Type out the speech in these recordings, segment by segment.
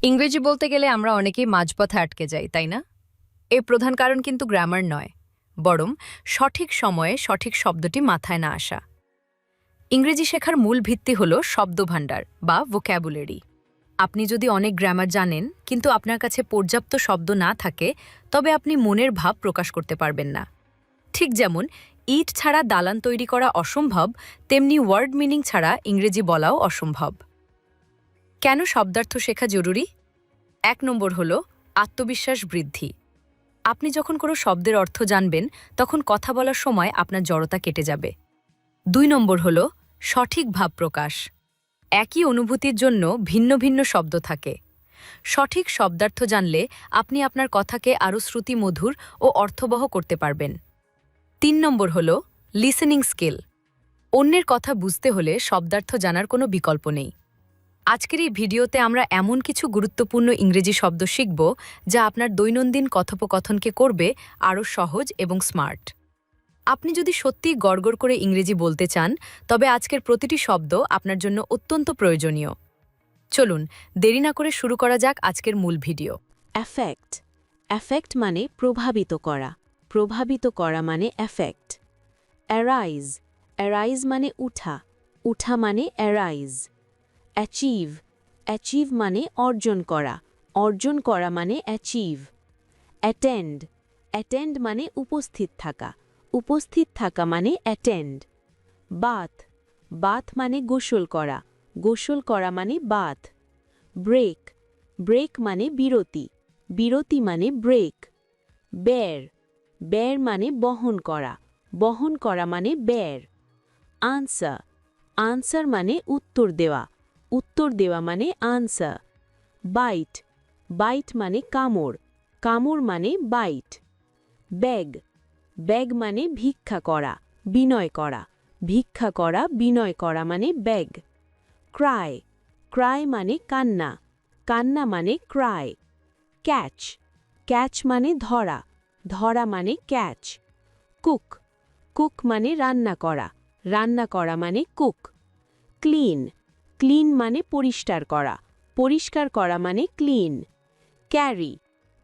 ইংরেজি বলতে গেলে আমরা অনেকেই মাঝপথে আটকে যাই, তাই না? এর প্রধান কারণ কিন্তু গ্রামার নয়, বরং সঠিক সময়ে সঠিক শব্দটি মাথায় না আসা। ইংরেজি শেখার মূল ভিত্তি হল শব্দভাণ্ডার বা ভোক্যাবুলারি। আপনি যদি অনেক গ্রামার জানেন কিন্তু আপনার কাছে পর্যাপ্ত শব্দ না থাকে, তবে আপনি মনের ভাব প্রকাশ করতে পারবেন না। ঠিক যেমন ইট ছাড়া দালান তৈরি করা অসম্ভব, তেমনি ওয়ার্ড মিনিং ছাড়া ইংরেজি বলাও অসম্ভব। কেন শব্দার্থ শেখা জরুরি? ১ নম্বর হল আত্মবিশ্বাস বৃদ্ধি। আপনি যখন কোনো শব্দের অর্থ জানবেন, তখন কথা বলার সময় আপনার জড়তা কেটে যাবে। ২ নম্বর হল সঠিক ভাব প্রকাশ। একই অনুভূতির জন্য ভিন্ন ভিন্ন শব্দ থাকে। সঠিক শব্দার্থ জানলে আপনি আপনার কথাকে আরও শ্রুতিমধুর ও অর্থবহ করতে পারবেন। ৩ নম্বর হল লিসেনিং স্কিল। অন্যের কথা বুঝতে হলে শব্দার্থ জানার কোনো বিকল্প নেই। আজকের এই ভিডিওতে আমরা এমন কিছু গুরুত্বপূর্ণ ইংরেজি শব্দ শিখব যা আপনার দৈনন্দিন কথোপকথনকে করবে আরও সহজ এবং স্মার্ট। আপনি যদি সত্যিই গড়গড় করে ইংরেজি বলতে চান, তবে আজকের প্রতিটি শব্দ আপনার জন্য অত্যন্ত প্রয়োজনীয়। চলুন দেরি না করে শুরু করা যাক আজকের মূল ভিডিও। অ্যাফেক্ট। অ্যাফেক্ট মানে প্রভাবিত করা। প্রভাবিত করা মানে অ্যাফেক্ট। অ্যারাইজ। অ্যারাইজ মানে উঠা। উঠা মানে অ্যারাইজ। অ্যাচিভ। অ্যাচিভ মানে অর্জন করা। অর্জন করা মানে অ্যাচিভ। অ্যাটেন্ড। অ্যাটেন্ড মানে উপস্থিত থাকা। উপস্থিত থাকা মানে অ্যাটেন্ড। বাথ। বাথ মানে গোসল করা। গোসল করা মানে বাথ। ব্রেক। ব্রেক মানে বিরতি। বিরতি মানে ব্রেক। বের। বের মানে বহন করা। বহন করা মানে বের। আনসার। আনসার মানে উত্তর দেওয়া। উত্তর দেওয়া মানে আনসার। বাইট। বাইট মানে কামড়। কামড় মানে বাইট। ব্যাগ। ব্যাগ মানে ভিক্ষা করা, বিনয় করা। ভিক্ষা করা, বিনয় করা মানে ব্যাগ। ক্রাই। ক্রাই মানে কান্না। কান্না মানে ক্রাই। ক্যাচ। ক্যাচ মানে ধরা। ধরা মানে ক্যাচ। কুক। কুক মানে রান্না করা। রান্না করা মানে কুক। ক্লিন। ক্লিন মানে পরিষ্কার করা। পরিষ্কার করা মানে ক্লিন। ক্যারি।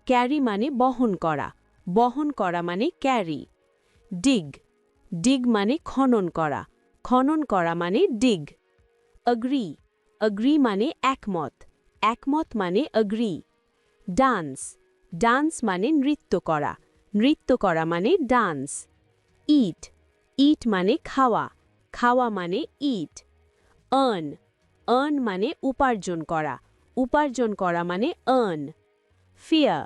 ক্যারি মানে বহন করা। বহন করা মানে ক্যারি। ডিগ। ডিগ মানে খনন করা। খনন করা মানে ডিগ। অ্যাগ্রি। অ্যাগ্রি মানে একমত। একমত মানে অ্যাগ্রি। ডান্স। ডান্স মানে নৃত্য করা। নৃত্য করা মানে ডান্স। ইট। ইট মানে খাওয়া। খাওয়া মানে ইট। আর্ন। আর্ন মানে উপার্জন করা। উপার্জন করা মানে আর্ন। ফিয়ার।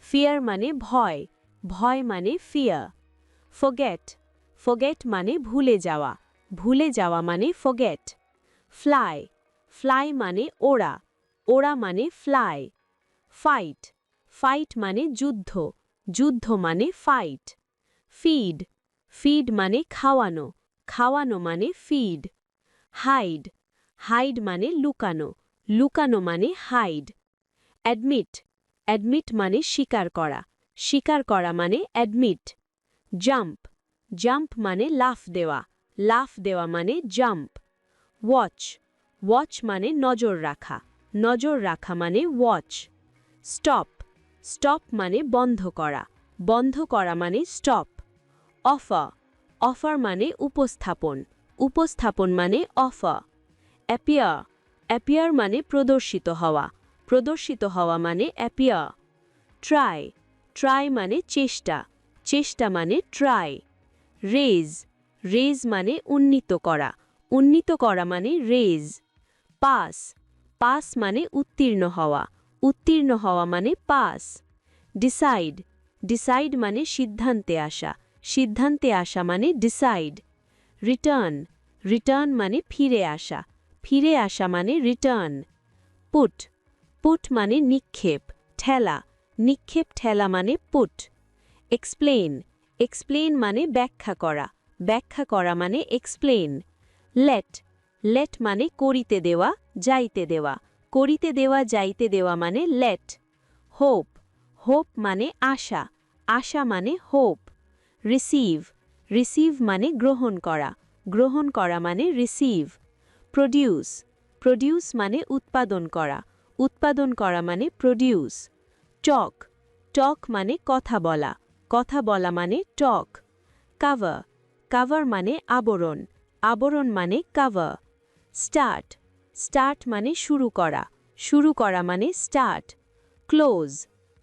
ফিয়ার মানে ভয়। ভয় মানে ফিয়ার। ফরগেট। ফরগেট মানে ভুলে যাওয়া। ভুলে যাওয়া মানে ফরগেট। ফ্লাই। ফ্লাই মানে ওড়া। ওড়া মানে ফ্লাই। ফাইট। ফাইট মানে যুদ্ধ। যুদ্ধ মানে ফাইট। ফিড। ফিড মানে খাওয়ানো। খাওয়ানো মানে ফিড। হাইড। হাইড মানে লুকানো। লুকানো মানে হাইড। অ্যাডমিট। অ্যাডমিট মানে স্বীকার করা। স্বীকার করা মানে অ্যাডমিট। জাম্প। জাম্প মানে লাফ দেওয়া। লাফ দেওয়া মানে জাম্প। ওয়াচ। ওয়াচ মানে নজর রাখা। নজর রাখা মানে ওয়াচ। স্টপ। স্টপ মানে বন্ধ করা। বন্ধ করা মানে স্টপ। অফার। অফার মানে উপস্থাপন। উপস্থাপন মানে অফার। অ্যাপিয়ার। অ্যাপিয়ার মানে প্রদর্শিত হওয়া। প্রদর্শিত হওয়া মানে অ্যাপিয়ার। ট্রাই। ট্রাই মানে চেষ্টা। চেষ্টা মানে ট্রাই। রেজ। রেজ মানে উন্নীত করা। উন্নীত করা মানে রেজ। পাস। পাস মানে উত্তীর্ণ হওয়া। উত্তীর্ণ হওয়া মানে পাস। ডিসাইড। ডিসাইড মানে সিদ্ধান্তে আসা। সিদ্ধান্তে আসা মানে ডিসাইড। রিটার্ন। রিটার্ন মানে ফিরে আসা। ফিরে আসা মানে রিটার্ন। পুট। পুট মানে নিক্ষেপ, ঠেলা। নিক্ষেপ ঠেলা মানে পুট। এক্সপ্লেন। এক্সপ্লেন মানে ব্যাখ্যা করা। ব্যাখ্যা করা মানে এক্সপ্লেন। লেট। লেট মানে করিতে দেওয়া, যাইতে দেওয়া। করিতে দেওয়া, যাইতে দেওয়া মানে লেট। হোপ। হোপ মানে আশা। আশা মানে হোপ। রিসিভ। রিসিভ মানে গ্রহণ করা। গ্রহণ করা মানে রিসিভ। প্রডিউস। প্রডিউস মানে উৎপাদন করা। উৎপাদন করা মানে প্রডিউস। টক, টক মানে কথা বলা, কথা বলা মানে টক। কাভার, কাভার মানে আবরণ, আবরণ মানে কাভার। স্টার্ট, স্টার্ট মানে শুরু করা, শুরু করা মানে স্টার্ট। ক্লোজ,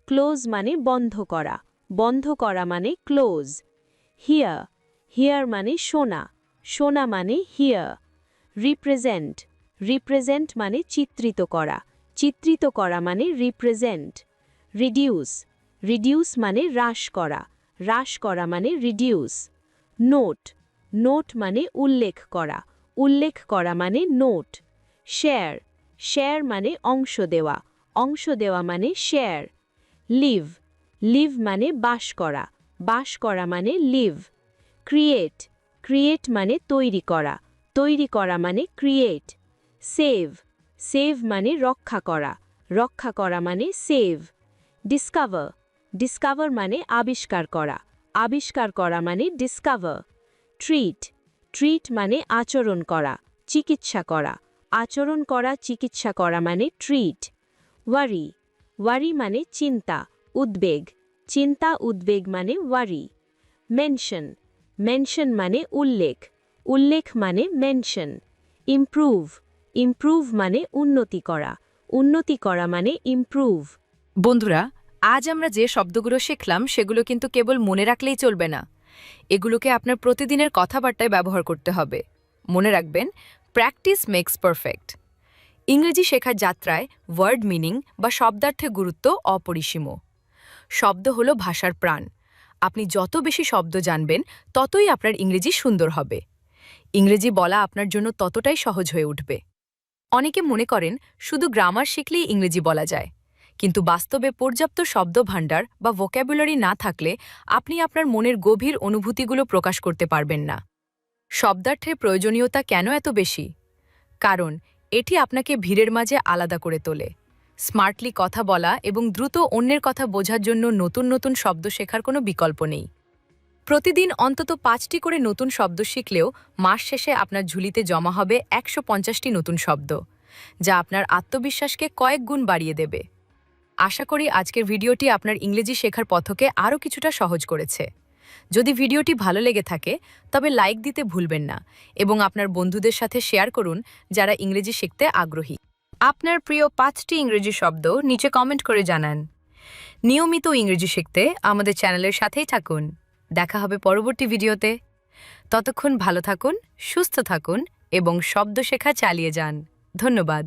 ক্লোজ মানে বন্ধ করা, বন্ধ করা মানে ক্লোজ। হিয়ার, হিয়ার মানে শোনা, শোনা মানে হিয়ার। রিপ্রেজেন্ট, রিপ্রেজেন্ট মানে চিত্রিত করা, চিত্রিত করা মানে রিপ্রেজেন্ট। রিডিউস, রিডিউস মানে হ্রাস করা, হ্রাস করা মানে রিডিউস। নোট, নোট মানে উল্লেখ করা, উল্লেখ করা মানে নোট। শেয়ার, শেয়ার মানে অংশ দেওয়া, অংশ দেওয়া মানে শেয়ার। লিভ, লিভ মানে বাস করা, বাস করা মানে লিভ। ক্রিয়েট, ক্রিয়েট মানে তৈরি করা, তৈরি করা মানে ক্রিয়েট। সেভ, সেভ মানে রক্ষা করা, রক্ষা করা মানে সেভ। ডিসকভার, ডিসকভার মানে আবিষ্কার করা, আবিষ্কার করা মানে ডিসকভার। ট্রিট, ট্রিট মানে আচরণ করা, চিকিৎসা করা, আচরণ করা চিকিৎসা করা মানে ট্রিট। ওয়ারি, ওয়ারি মানে চিন্তা, উদ্বেগ, চিন্তা উদ্বেগ মানে ওয়ারি। মেনশন, মেনশন মানে উল্লেখ, উল্লেখ মানে মেনশন। ইমপ্রুভ, ইমপ্রুভ মানে উন্নতি করা, উন্নতি করা মানে ইমপ্রুভ। বন্ধুরা, আজ আমরা যে শব্দগুলো শিখলাম সেগুলো কিন্তু কেবল মনে রাখলেই চলবে না, এগুলোকে আপনার প্রতিদিনের কথাবার্তায় ব্যবহার করতে হবে। মনে রাখবেন, প্র্যাকটিস মেক্স পারফেক্ট। ইংরেজি শেখার যাত্রায় ওয়ার্ড মিনিং বা শব্দার্থের গুরুত্ব অপরিসীম। শব্দ হলো ভাষার প্রাণ। আপনি যত বেশি শব্দ জানবেন ততই আপনার ইংরেজি সুন্দর হবে। ইংরেজি বলা আপনার জন্য ততটাই সহজ হয়ে উঠবে। অনেকে মনে করেন শুধু গ্রামার শিখলেই ইংরেজি বলা যায়, কিন্তু বাস্তবে পর্যাপ্ত শব্দভাণ্ডার বা ভোক্যাবুলারি না থাকলে আপনি আপনার মনের গভীর অনুভূতিগুলো প্রকাশ করতে পারবেন না। শব্দার্থের প্রয়োজনীয়তা কেন এত বেশি? কারণ এটি আপনাকে ভিড়ের মাঝে আলাদা করে তোলে। স্মার্টলি কথা বলা এবং দ্রুত অন্যের কথা বোঝার জন্য নতুন নতুন শব্দ শেখার কোনো বিকল্প নেই। প্রতিদিন অন্তত 5টি করে নতুন শব্দ শিখলেও মাস শেষে আপনার ঝুলিতে জমা হবে 150টি নতুন শব্দ, যা আপনার আত্মবিশ্বাসকে কয়েক গুণ বাড়িয়ে দেবে। আশা করি আজকের ভিডিওটি আপনার ইংরেজি শেখার পথকে আরও কিছুটা সহজ করেছে। যদি ভিডিওটি ভালো লেগে থাকে তবে লাইক দিতে ভুলবেন না এবং আপনার বন্ধুদের সাথে শেয়ার করুন যারা ইংরেজি শিখতে আগ্রহী। আপনার প্রিয় 5টি ইংরেজি শব্দ নিচে কমেন্ট করে জানান। নিয়মিত ইংরেজি শিখতে আমাদের চ্যানেলের সাথেই থাকুন। দেখা হবে পরবর্তী ভিডিওতে। ততক্ষণ ভালো থাকুন, সুস্থ থাকুন এবং শব্দ শেখা চালিয়ে যান। ধন্যবাদ।